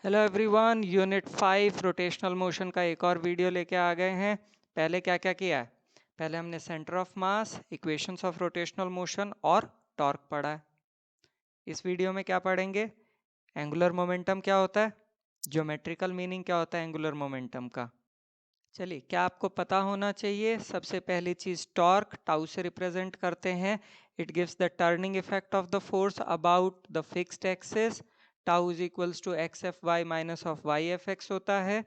Hello everyone, unit 5 rotational motion का एक और वीडियो लेके आ गए हैं। पहले क्या क्या किया है? पहले हमने centre of mass, equations of rotational motion और टॉर्क पढ़ा है। इस वीडियो में क्या पढ़ेंगे? एंगुलर मोमेंटम क्या होता है, ज्योमेट्रिकल मीनिंग क्या होता है एंगुलर मोमेंटम का। चलिए, क्या आपको पता होना चाहिए? सबसे पहली चीज, टॉर्क टाउ से रिप्रेजेंट करते हैं। It gives the turning effect of the force about the fixed axis. Tau is equals to x F y minus of y F x होता है।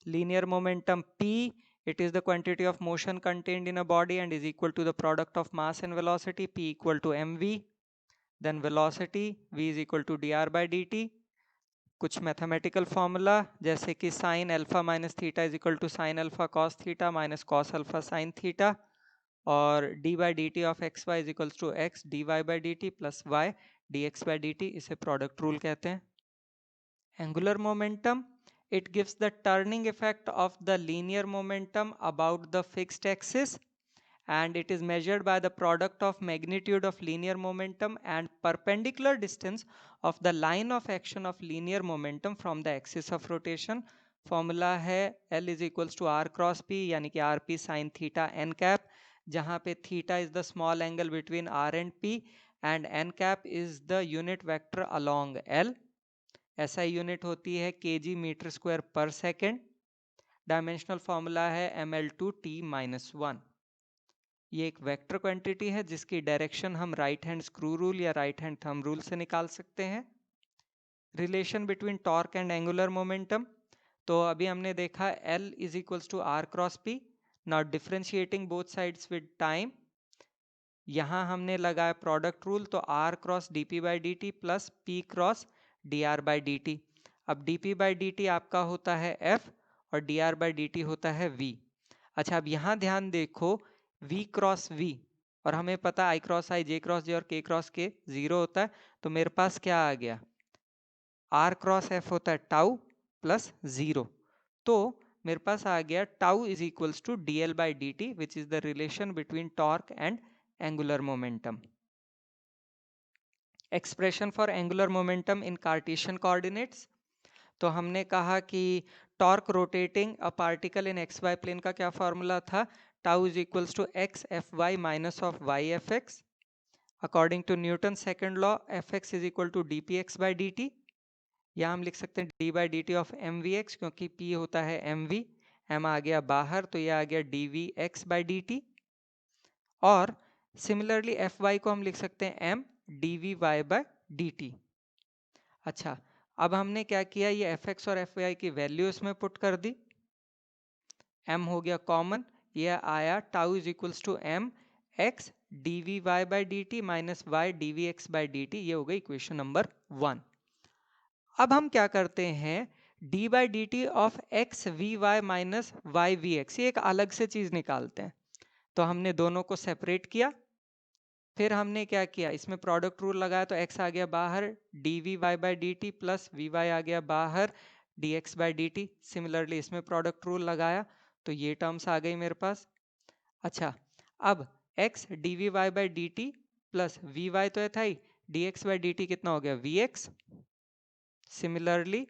Linear momentum p, it is the quantity of motion contained in a body and is equal to the product of mass and velocity, p equal to mv. Then velocity, v is equal to dr by dt. कुछ mathematical formula जैसे कि sine alpha minus theta is equal to sine alpha cos theta minus cos alpha sine theta, और D by D T of X Y is equals to x D Y by D T plus Y D X by D T, इसे product rule कहते हैं। Angular momentum, it gives the turning effect of the linear momentum about the fixed axis, and it is measured by the product of magnitude of linear momentum and perpendicular distance of the line of action of linear momentum from the axis of rotation. Formula है L is equals to R cross P, यानी कि r p sine theta n cap, जहाँ पे theta is the small angle between R and P and n cap is the unit vector along L। ऐसा unit होती है kg metre square per second. Dimensional formula है ml2t-1। ये एक vector quantity है जिसकी डायरेक्शन हम राइट हैंड स्क्रू रूल या राइट हैंड थंब रूल से निकाल सकते हैं। Relation between torque and angular momentum, तो अभी हमने देखा L is equals to are cross P. Now differentiating both sides with time, यहाँ हमने लगाया प्रोडक्ट रूल, तो R cross D P by D T plus P cross D R by D T. अब D P by D T आपका होता है F और D R by D t होता है वी। अच्छा, अब यहाँ ध्यान देखो, v क्रॉस v, और हमें पता है i cross i, j cross j और k क्रॉस k जीरो होता है, तो मेरे पास क्या आ गया? r क्रॉस f होता है टाउ प्लस जीरो, तो मेरे पास आ गया tau is equals to d L by D t, which is the relation between torque and angular momentum. Expression for angular momentum in Cartesian coordinates, तो हमने कहा कि torque rotating a particle in x y plane का क्या formula था? Tau is equals to x F y minus of y F x. According to Newton second law, F x is equal to d p x by D t, या हम लिख सकते हैं d by D T of m v x, क्योंकि p होता है M we, M आ गया बाहर, तो ये आ गया d we x by D T. और सिमिलरली एफ वाई को हम लिख सकते हैं m d we Y by D t. अच्छा, अब हमने क्या किया, ये एफ एक्स और एफ वाई की वैल्यू इसमें पुट कर दी, m हो गया कॉमन, ये आया tau is equals to m x d we Y by D t minus y D we x by D t, ये हो गई इक्वेशन नंबर 1। अब हम क्या करते हैं, d by D T of x v y minus y v x, ये एक अलग से चीज निकालते हैं। तो हमने दोनों को सेपरेट किया, फिर हमने क्या किया, इसमें प्रोडक्ट रूल लगाया, तो x आ गया बाहर, D we Y by D T plus V Y आ गया बाहर, D X by D T. Similarly इसमें प्रोडक्ट रूल लगाया, तो ये टर्म्स आ गई मेरे पास। अच्छा, अब x D we Y by D T plus V Y तो था ही, D X by D T कितना हो गया, वी एक्स। सिमिलरली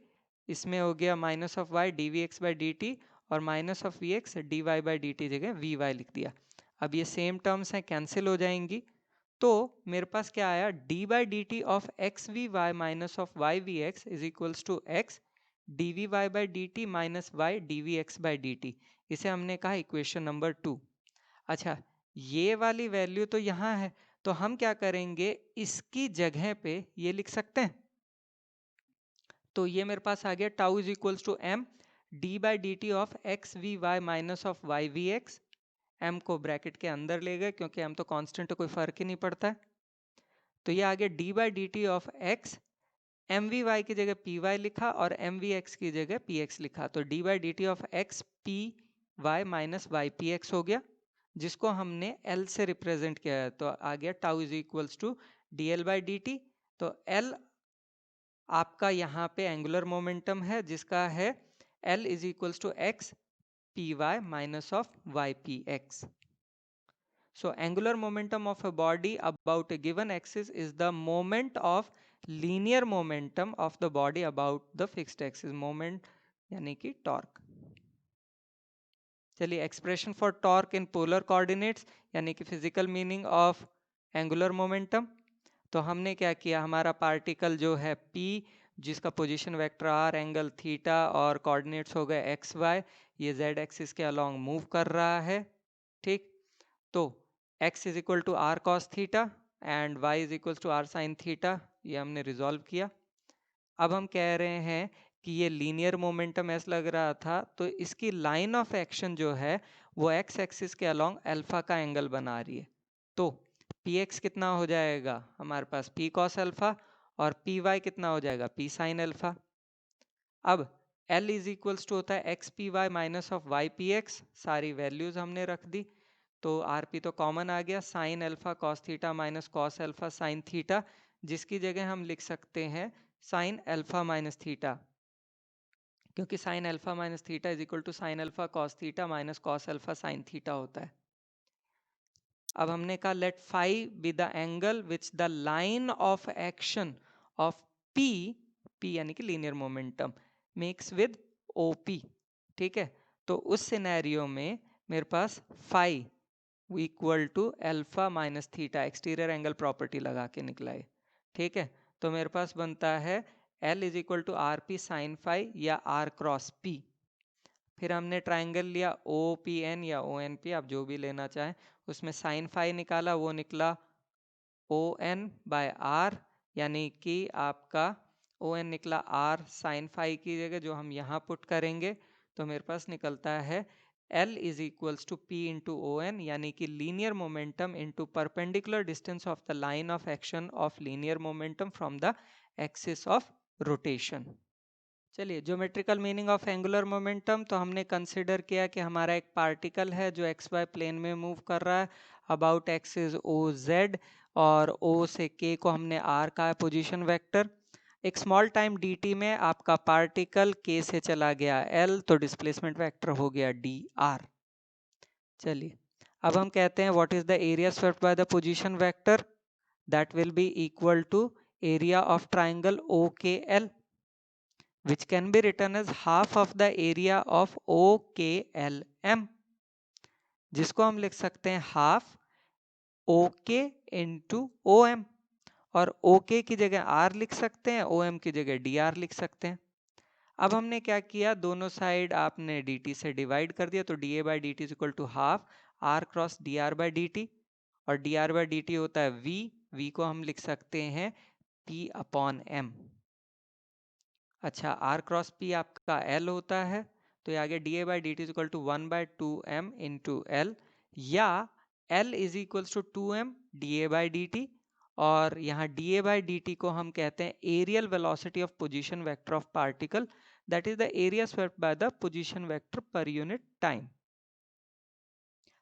इसमें हो गया minus of Y D we x by D T, और minus of V X D Y by D T जगह वी वाई लिख दिया। अब ये सेम टर्म्स हैं, कैंसिल हो जाएंगी, तो मेरे पास क्या आया, d by D T of x v y minus of y v x is equals to x d we Y by D t minus y D we x by D T. इसे हमने कहा equation number 2। अच्छा, ये वाली value तो यहाँ है, तो हम क्या करेंगे, इसकी जगह पे ये लिख सकते हैं, तो ये मेरे पास आ गया tau is equals to m d by D T of x v y minus of y v x. M को ब्रैकेट के अंदर ले गए, क्योंकि एम तो कांस्टेंट है, कोई फर्क ही नहीं पड़ता है, तो ये आ गया d by D T of x, m v y की जगह पी वाई लिखा और एम वी एक्स की जगह पी एक्स लिखा, तो d by D T of x P Y minus y P x हो गया, जिसको हमने एल से रिप्रेजेंट किया है, तो आ गया tau is equals to d L by D t. तो एल आपका यहाँ पे एंगुलर मोमेंटम है, जिसका है L is equals to x P Y minus of Y P x. So angular momentum of a body about a given axis is the moment of linear momentum of the body about the fixed axis, moment यानी कि torque. चलिए, expression for torque in polar coordinates यानी कि physical meaning of angular momentum. तो हमने क्या किया, हमारा पार्टिकल जो है P, जिसका position vector R, angle theta और कोऑर्डिनेट्स हो गए एक्स वाई, ये Z एक्सिस के अलोंग मूव कर रहा है। ठीक, तो x is equal to r cos theta and y is equal to r sine theta, ये हमने रिजॉल्व किया। अब हम कह रहे हैं कि ये लीनियर मोमेंटम ऐसा लग रहा था, तो इसकी लाइन ऑफ एक्शन जो है वो एक्स एक्सिस के अलोंग अल्फा का एंगल बना रही है। तो px कितना हो जाएगा हमारे पास, p cos अल्फा, और py कितना हो जाएगा, p sin अल्फा। अब L इज इक्वल्स टू होता है x P Y minus of Y P x, सारी वैल्यूज हमने रख दी, तो आर पी तो कॉमन आ गया, sine alpha cos theta minus cos alpha sine theta, जिसकी जगह हम लिख सकते हैं साइन अल्फा माइनस थीटा, क्योंकि sine alpha minus theta is equal to sine alpha cos theta minus cos alpha sine theta होता है। अब हमने कहा let phi be the angle which the line of action of P, P यानी कि linear momentum, makes with OP. ठीक है, तो उस सिनेरियो में मेरे पास phi equal to alpha minus theta, exterior angle property लगा के निकला है। ठीक है, तो मेरे पास बनता है L is equal to r p sine phi या आर क्रॉस पी। फिर हमने ट्राइंगल लिया ओ पी एन या ओ एन पी, आप जो भी लेना चाहें, उसमें साइन फाई निकाला, वो निकला ओ एन बाय आर, यानी कि आपका ओ एन निकला आर साइन फाई की जगह जो हम यहाँ पुट करेंगे, तो मेरे पास निकलता है L is equals to P into O N, यानी कि linear momentum into perpendicular distance of the line of action of linear momentum from the axis of rotation. चलिए, geometrical meaning of angular momentum, तो हमने consider किया कि हमारा एक particle है जो एक्स वाई प्लेन में मूव कर रहा है अबाउट एक्सिस ओ जेड, और ओ से के को हमने आर का पोजीशन वेक्टर। एक स्मॉल टाइम डी टी में आपका पार्टिकल के से चला गया एल, तो डिस्प्लेसमेंट वेक्टर हो गया डी आर। चलिए, अब हम कहते हैं what is the area swept by the position vector, that will be equal to area of triangle O K L, which can be written as half of the area of OKLM, जिसको हम लिख सकते हैं half OK into OM, और OK की जगह R लिख सकते हैं, OM की जगह DR लिख सकते हैं। अब हमने क्या किया, दोनों साइड आपने dt से डिवाइड कर दिया, तो dA by D t is equal to half R cross dr by D T, और dr बाई डी टी होता है V को हम लिख सकते हैं P अपॉन M। अच्छा, R क्रॉस P आपका L होता है, तो ये आगे dA by D t is equal to 1 by 2m into L, या L is equal to 2m dA by D T, और यहाँ dA बाई डी टी को हम कहते हैं areal velocity of position vector of particle, that is the area swept by the position vector per unit time.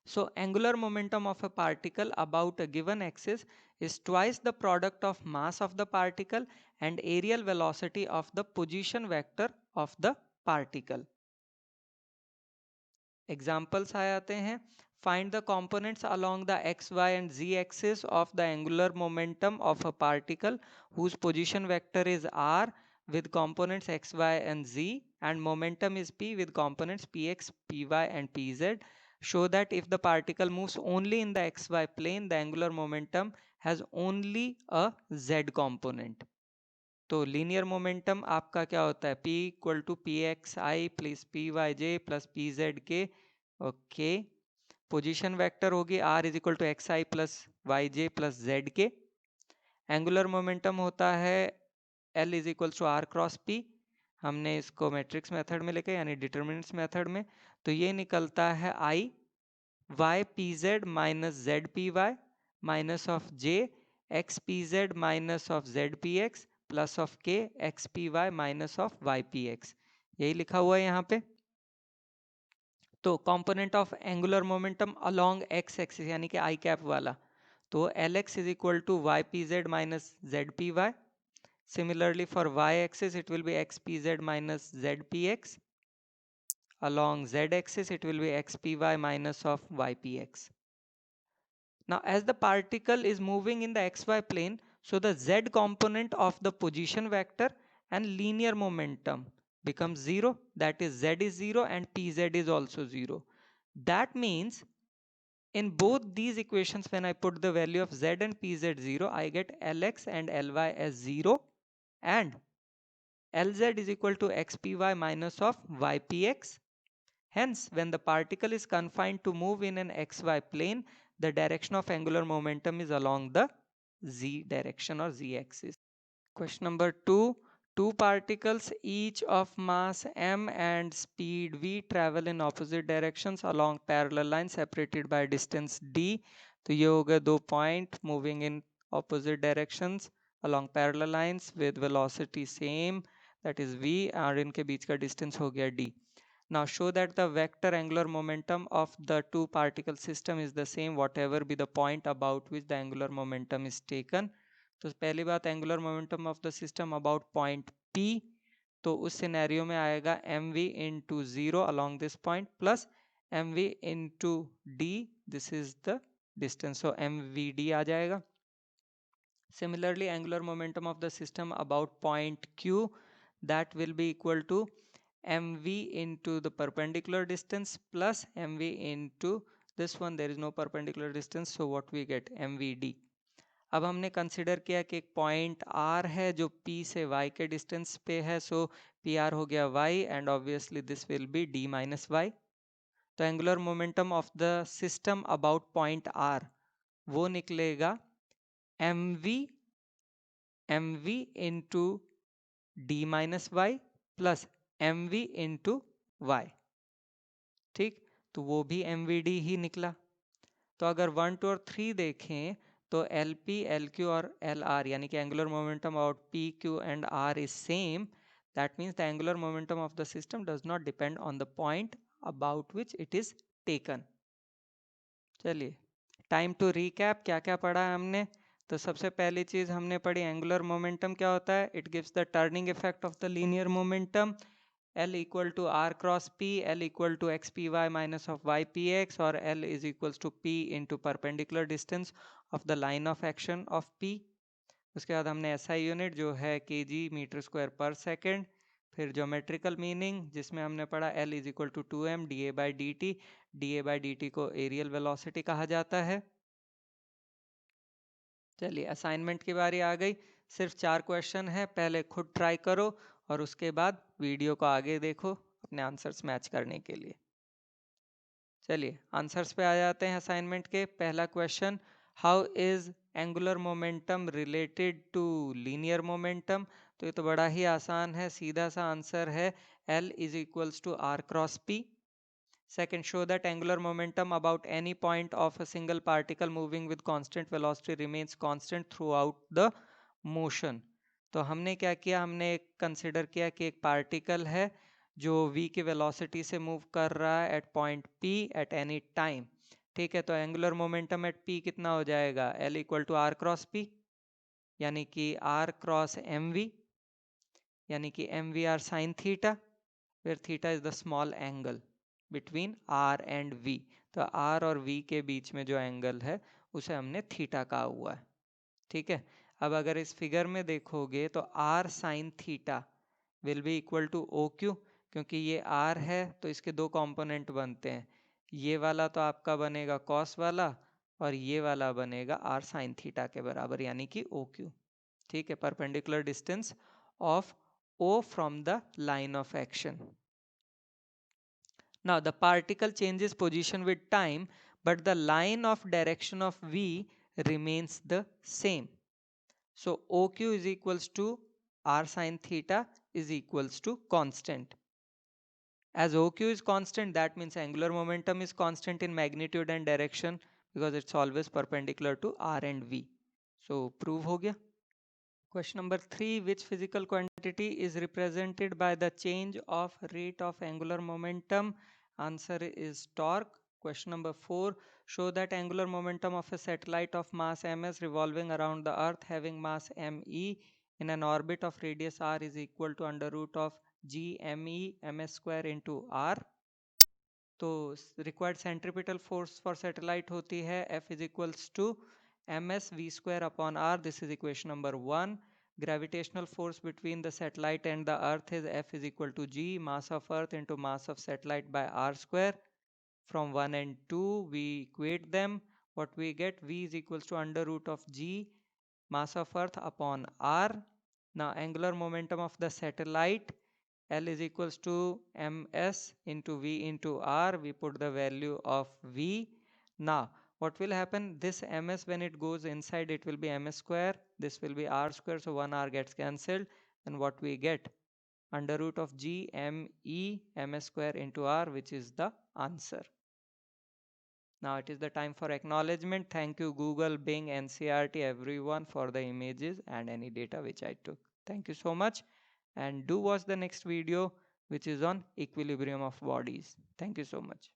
So angular momentum of a particle about a given axis is twice the product of mass of the particle and areal velocity of the position vector of the particle. Examples आ जाते हैं, find the components along the x, y and z axis of the angular momentum of a particle whose position vector is r with components x, y and z, and momentum is p with components px, py and pz. Show that if the particle moves only in the xy plane, the angular momentum has only a z component. तो linear momentum आपका क्या होता है, P equal to p x i plus p y j plus p z k. Okay, position vector होगी R is equal to x i plus y j plus z k. Angular momentum होता है L is equal to are cross p, हमने इसको matrix method में लेके यानी determinants method में, तो ये निकलता है I Y P Z minus Z P Y minus of J X P Z minus of Z P X plus of K X P Y minus of Y P X, यही लिखा हुआ है यहाँ पे। तो component of angular momentum along X axis यानी कि I cap वाला, तो L X is equal to Y P Z minus Z P Y. Similarly for Y axis it will be x P Z minus Z P x, along z axis it will be xpy minus of ypx. Now as the particle is moving in the xy plane, So the z component of the position vector and linear momentum becomes 0. That is z is 0 and pz is also 0. That means in both these equations, when I put the value of z and pz 0, I get lx and ly as 0 and Lz is equal to xpy minus of ypx. Hence, when the particle is confined to move in an xy plane, the direction of angular momentum is along the z direction or z axis. Question number 2. Two particles each of mass m and speed v travel in opposite directions along parallel lines separated by distance d. तो ये हो गए दो point moving in opposite directions along parallel lines with velocity same, that is v, और इनके बीच का distance हो गया d. Now show that the vector angular momentum of the two particle system is the same whatever be the point about which the angular momentum is taken. तो पहली बात angular momentum of the system about point P, तो उस scenario में आएगा mv into 0 along this point plus mv into d, this is the distance, so mvd आ जाएगा. Similarly, angular momentum of the system about point Q, that will be equal to mv into the perpendicular distance plus mv into this one, there is no perpendicular distance, so what we get mvd. अब हमने consider किया कि एक point R है जो P से Y के distance पे है, सो पी आर हो गया Y and obviously this will be D minus Y. तो angular momentum of the system about point R वो निकलेगा mv into D minus Y plus mv into Y. ठीक, तो वो भी mvd ही निकला. तो अगर 1, 2 और 3 देखें तो LP, LQ और LR यानी कि angular momentum about P, Q and R is same. That means the angular momentum of the system does not depend on the point about which it is taken. चलिए time to recap. क्या क्या पढ़ा है हमने? तो सबसे पहली चीज हमने पढ़ी एंगुलर मोमेंटम क्या होता है. It gives the turning effect of the linear momentum. L equal to R cross P, L equal to XPY minus of YPX, or L is equals to P into perpendicular distance of the line of action of P. उसके बाद हमने SI unit जो है kg metre square per second. फिर geometrical meaning जिसमें हमने पढ़ा L is equal to 2m dA by dt. dA by dt को एरियल वेलोसिटी कहा जाता है. चलिए असाइनमेंट की बारी आ गई. सिर्फ 4 क्वेश्चन है, पहले खुद ट्राई करो और उसके बाद वीडियो को आगे देखो अपने आंसर्स मैच करने के लिए. चलिए आंसर्स पे आ जाते हैं असाइनमेंट के. पहला question, how is angular momentum related to linear momentum. तो ये तो बड़ा ही आसान है, सीधा सा आंसर है L is equals to R cross P. Second, show that angular momentum about any point of a single particle moving with constant velocity remains constant throughout the motion. तो हमने क्या किया, हमने कंसिडर किया कि एक पार्टिकल है जो v की वेलोसिटी से मूव कर रहा है at point p at any time. ठीक है, तो एंगुलर मोमेंटम एट p कितना हो जाएगा, L equal to R cross p, यानी कि R क्रॉस mv, यानी कि mv r sine theta, where theta is the small angle between R and V. तो R और V के बीच में जो एंगल है उसे हमने थीटा कहा हुआ है. ठीक है, अब अगर इस फिगर में देखोगे तो R sine theta will be equal to OQ, क्योंकि ये R है तो इसके दो कंपोनेंट बनते हैं. ये वाला तो आपका बनेगा कॉस वाला और ये वाला बनेगा R साइन थीटा के बराबर, यानी कि OQ. ठीक है, perpendicular distance of O from the line of action. Now the particle changes position with time, but the line of direction of V remains the same. So OQ is equals to R sin theta is equals to constant. As OQ is constant, that means angular momentum is constant in magnitude and direction because it's always perpendicular to R and V. So prove हो गया. Question number 3, which physical quantity is represented by the change of rate of angular momentum? Answer is torque. Question number 4, show that angular momentum of a satellite of mass ms revolving around the earth having mass me in an orbit of radius r is equal to under root of g me ms square into r. तो required centripetal force for satellite होती है F is equals to ms v square upon r. This is equation number 1. Gravitational force between the satellite and the earth is F is equal to G, mass of earth into mass of satellite by r square. From 1 and 2 we equate them. What we get, V is equals to under root of G, mass of earth upon r. Now angular momentum of the satellite, L is equals to ms into V into r. We put the value of V. Now what will happen, this ms when it goes inside, it will be ms square, this will be r square, so 1 r gets cancelled, and what we get, under root of G m e ms square into r, which is the answer. Now it is the time for acknowledgement. Thank you Google, Bing, NCERT, everyone for the images and any data which I took. Thank you so much, and do watch the next video which is on equilibrium of bodies. Thank you so much.